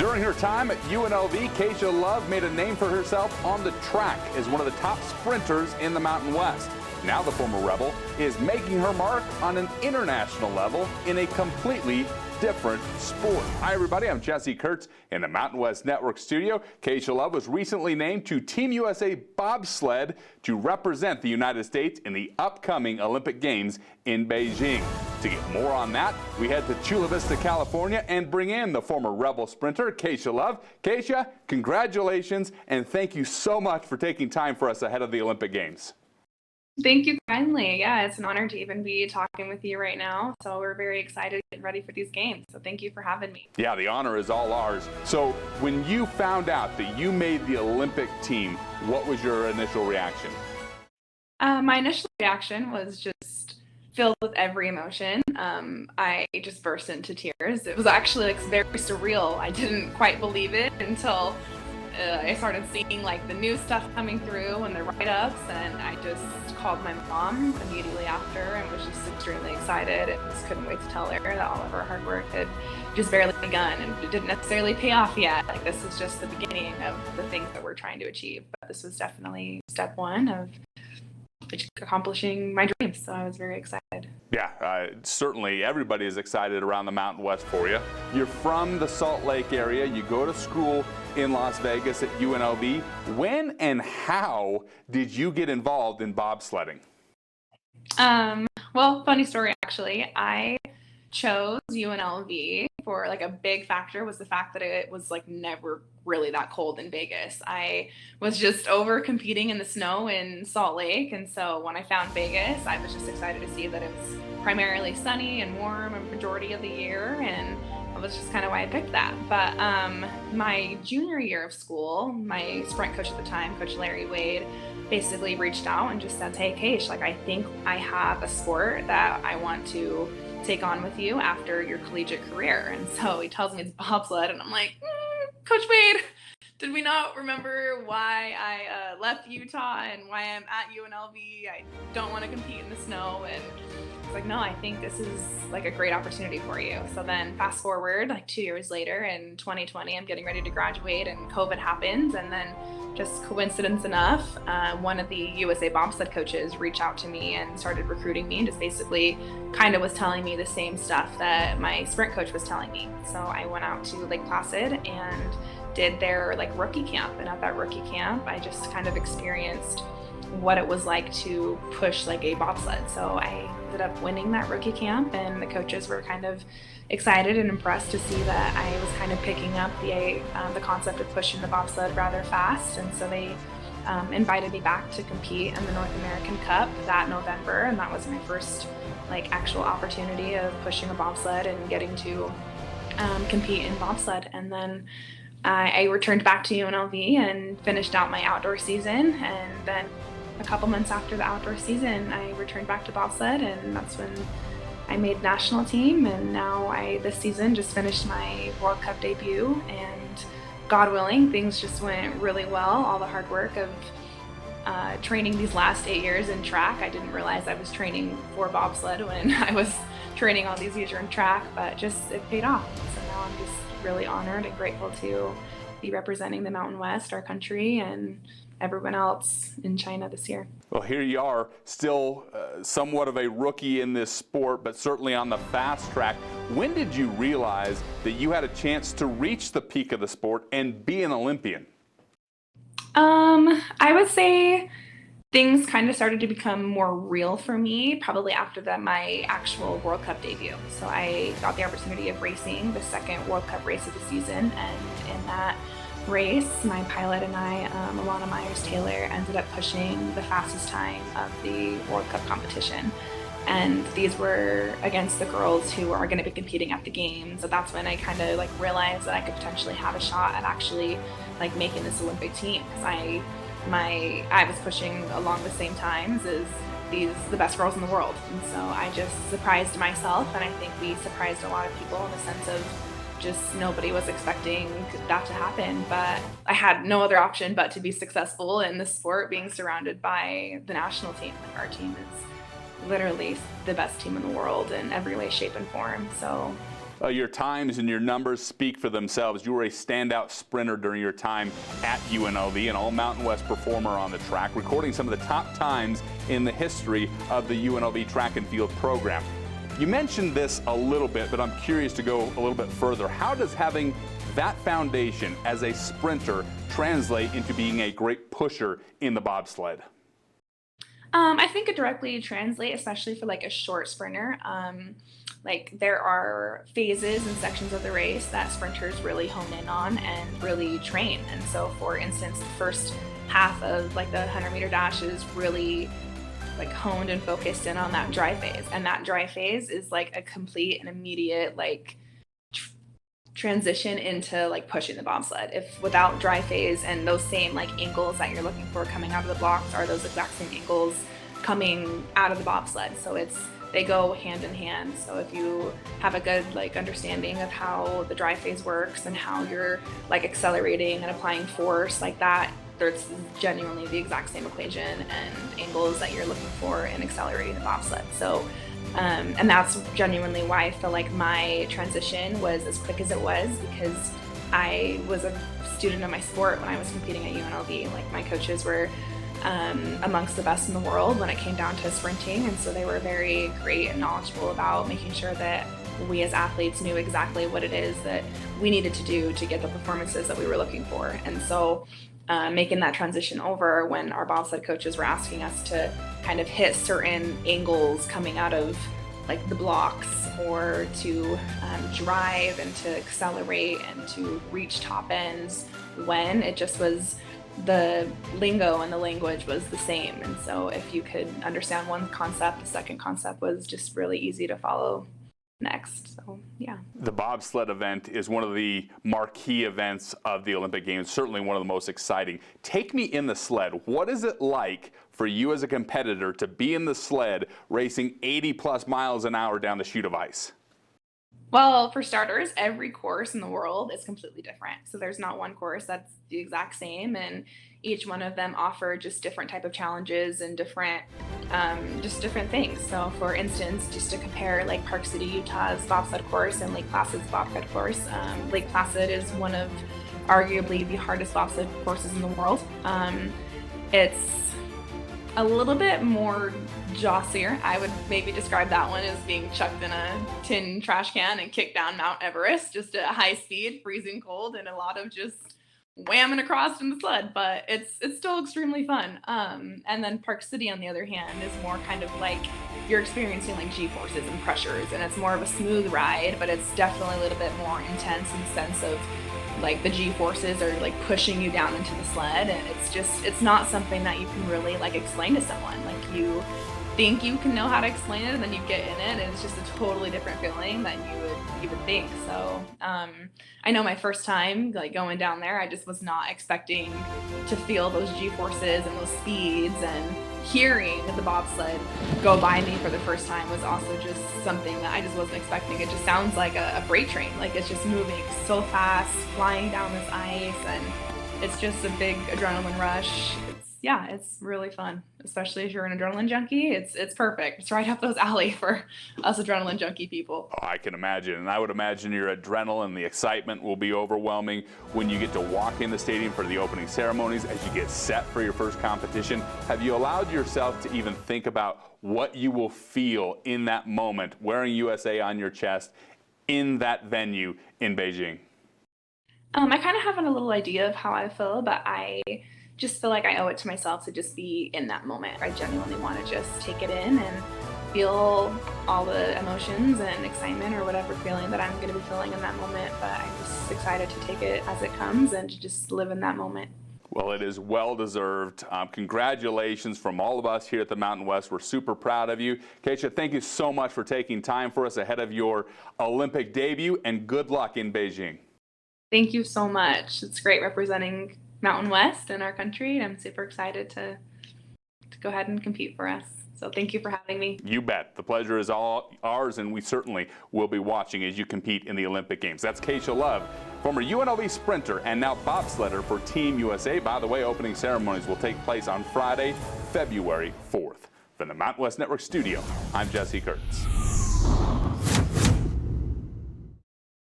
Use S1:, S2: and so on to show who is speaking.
S1: During her time at UNLV, Kaysha Love made a name for herself on the track as one of the top sprinters in the Mountain West. Now the former Rebel is making her mark on an international level in a completely different sport. Hi everybody, I'm Jesse Kurtz in the Mountain West Network studio. Kaysha Love was recently named to Team USA Bobsled to represent the United States in the upcoming Olympic Games in Beijing. To get more on that, we head to Chula Vista, California and bring in the former Rebel sprinter, Kaysha Love. Kaysha, congratulations and thank you so much for taking time for us ahead of the Olympic Games.
S2: Thank you kindly. Yeah, it's an honor to even be talking with you right now. So we're very excited to get ready for these games. So thank you for having me.
S1: Yeah, the honor is all ours. So when you found out that you made the Olympic team, what was your initial reaction?
S2: My initial reaction was just filled with every emotion. I just burst into tears. It was actually very surreal. I didn't quite believe it until I started seeing the new stuff coming through and the write-ups, and I just called my mom immediately after and was just extremely excited and just couldn't wait to tell her that all of our hard work had just barely begun and it didn't necessarily pay off yet. This is just the beginning of the things that we're trying to achieve, but this was definitely step one of accomplishing my dreams, so I was very excited.
S1: Yeah, certainly everybody is excited around the Mountain West for you. You're from the Salt Lake area. You go to school in Las Vegas at UNLV. When and how did you get involved in bobsledding?
S2: Well, funny story actually. I chose UNLV for a big factor was the fact that it was never really that cold in Vegas. I was just over competing in the snow in Salt Lake, and so when I found Vegas, I was just excited to see that it was primarily sunny and warm a majority of the year, and that was just kind of why I picked that. But my junior year of school, my sprint coach at the time, Coach Larry Wade, basically reached out and just said, "Hey, Kaysh, I think I have a sport that I want to take on with you after your collegiate career." And so he tells me it's bobsled, and I'm like, Coach Wade, did we not remember why I left Utah and why I'm at UNLV? I don't want to compete in the snow. And it's like, no, I think this is a great opportunity for you. So then fast forward 2 years later in 2020, I'm getting ready to graduate and COVID happens. And then just coincidence enough, one of the USA Bobsled coaches reached out to me and started recruiting me and just basically kind of was telling me the same stuff that my sprint coach was telling me. So I went out to Lake Placid and did their rookie camp. And at that rookie camp, I just kind of experienced what it was like to push a bobsled. So I ended up winning that rookie camp, and the coaches were kind of excited and impressed to see that I was kind of picking up the concept of pushing the bobsled rather fast. And so they invited me back to compete in the North American Cup that November, and that was my first actual opportunity of pushing a bobsled and getting to compete in bobsled. And then I returned back to UNLV and finished out my outdoor season, and then a couple months after the outdoor season I returned back to bobsled, and that's when I made national team. And now this season just finished my World Cup debut, and God willing, things just went really well. All the hard work of training these last 8 years in track, I didn't realize I was training for bobsled when I was training all these years in track, but just it paid off. So now I'm just really honored and grateful to be representing the Mountain West, our country, and everyone else in China this year.
S1: Well, here you are, still somewhat of a rookie in this sport, but certainly on the fast track. When did you realize that you had a chance to reach the peak of the sport and be an Olympian?
S2: I would say things kind of started to become more real for me probably after my actual World Cup debut. So I got the opportunity of racing the second World Cup race of the season, and in that race, my pilot and I, Alana Myers-Taylor, ended up pushing the fastest time of the World Cup competition. And these were against the girls who are going to be competing at the games. So that's when I kind of realized that I could potentially have a shot at actually making this Olympic team, because I was pushing along the same times as the best girls in the world. And so I just surprised myself, and I think we surprised a lot of people in the sense of just nobody was expecting that to happen. But I had no other option but to be successful in this sport, being surrounded by the national team. Our team is literally the best team in the world in every way, shape, and form. So
S1: Your times and your numbers speak for themselves. You were a standout sprinter during your time at UNLV, an all-Mountain West performer on the track, recording some of the top times in the history of the UNLV Track and Field program. You mentioned this a little bit, but I'm curious to go a little bit further. How does having that foundation as a sprinter translate into being a great pusher in the bobsled?
S2: I think it directly translates, especially for like a short sprinter. Like there are phases and sections of the race that sprinters really hone in on and really train. And so, for instance, the first half of like the 100-meter dash is really like honed and focused in on that dry phase. And that dry phase is like a complete and immediate like transition into like pushing the bobsled. If without dry phase and those same like angles that you're looking for coming out of the blocks are those exact same angles coming out of the bobsled. So they go hand in hand. So if you have a good like understanding of how the dry phase works and how you're like accelerating and applying force like that, there's genuinely the exact same equation and angles that you're looking for in accelerating the bobsled. So and that's genuinely why I feel like my transition was as quick as it was, because I was a student of my sport when I was competing at UNLV. Like my coaches were amongst the best in the world when it came down to sprinting, and so they were very great and knowledgeable about making sure that we as athletes knew exactly what it is that we needed to do to get the performances that we were looking for. And so making that transition over when our bobsled coaches were asking us to kind of hit certain angles coming out of like the blocks, or to drive and to accelerate and to reach top ends, when it just was the lingo and the language was the same. And so if you could understand one concept, the second concept was just really easy to follow next. So yeah.
S1: The bobsled event is one of the marquee events of the Olympic Games, certainly one of the most exciting. Take me in the sled. What is it like for you as a competitor to be in the sled racing 80+ miles an hour down the chute of ice?
S2: Well, for starters, every course in the world is completely different. So there's not one course that's the exact same, and each one of them offer just different type of challenges and different, just different things. So for instance, just to compare like Park City, Utah's bobsled course and Lake Placid's bobsled course, Lake Placid is one of arguably the hardest bobsled courses in the world. It's a little bit more jossier. I would maybe describe that one as being chucked in a tin trash can and kicked down Mount Everest, just at high speed, freezing cold, and a lot of just whamming across in the sled, but it's still extremely fun. And then Park City, on the other hand, is more kind of like you're experiencing like G-forces and pressures, and it's more of a smooth ride, but it's definitely a little bit more intense in the sense of like the G-forces are like pushing you down into the sled, and it's not something that you can really like explain to someone. Like you think you can know how to explain it, and then you get in it and it's just a totally different feeling than you would think. So I know my first time like going down there, I just was not expecting to feel those G-forces and those speeds, and hearing the bobsled go by me for the first time was also just something that I just wasn't expecting. It just sounds like a freight train, like it's just moving so fast, flying down this ice, and it's just a big adrenaline rush. It's really fun, especially if you're an adrenaline junkie. It's perfect. It's right up those alley for us adrenaline junkie people.
S1: Oh, I can imagine, and I would imagine your adrenaline, the excitement will be overwhelming when you get to walk in the stadium for the opening ceremonies, as you get set for your first competition. Have you allowed yourself to even think about what you will feel in that moment, wearing USA on your chest in that venue in Beijing?
S2: I kind of have a little idea of how I feel, but I just feel like I owe it to myself to just be in that moment. I genuinely want to just take it in and feel all the emotions and excitement or whatever feeling that I'm going to be feeling in that moment. But I'm just excited to take it as it comes and to just live in that moment.
S1: Well, it is well-deserved. Congratulations from all of us here at the Mountain West. We're super proud of you. Kaysha, thank you so much for taking time for us ahead of your Olympic debut, and good luck in Beijing.
S2: Thank you so much. It's great representing Mountain West in our country, and I'm super excited to go ahead and compete for us. So thank you for having me.
S1: You bet. The pleasure is all ours, and we certainly will be watching as you compete in the Olympic Games. That's Kaysha Love, former UNLV sprinter and now bobsledder for Team USA. By the way, opening ceremonies will take place on Friday, February 4th. From the Mountain West Network studio, I'm Jesse Kurtz.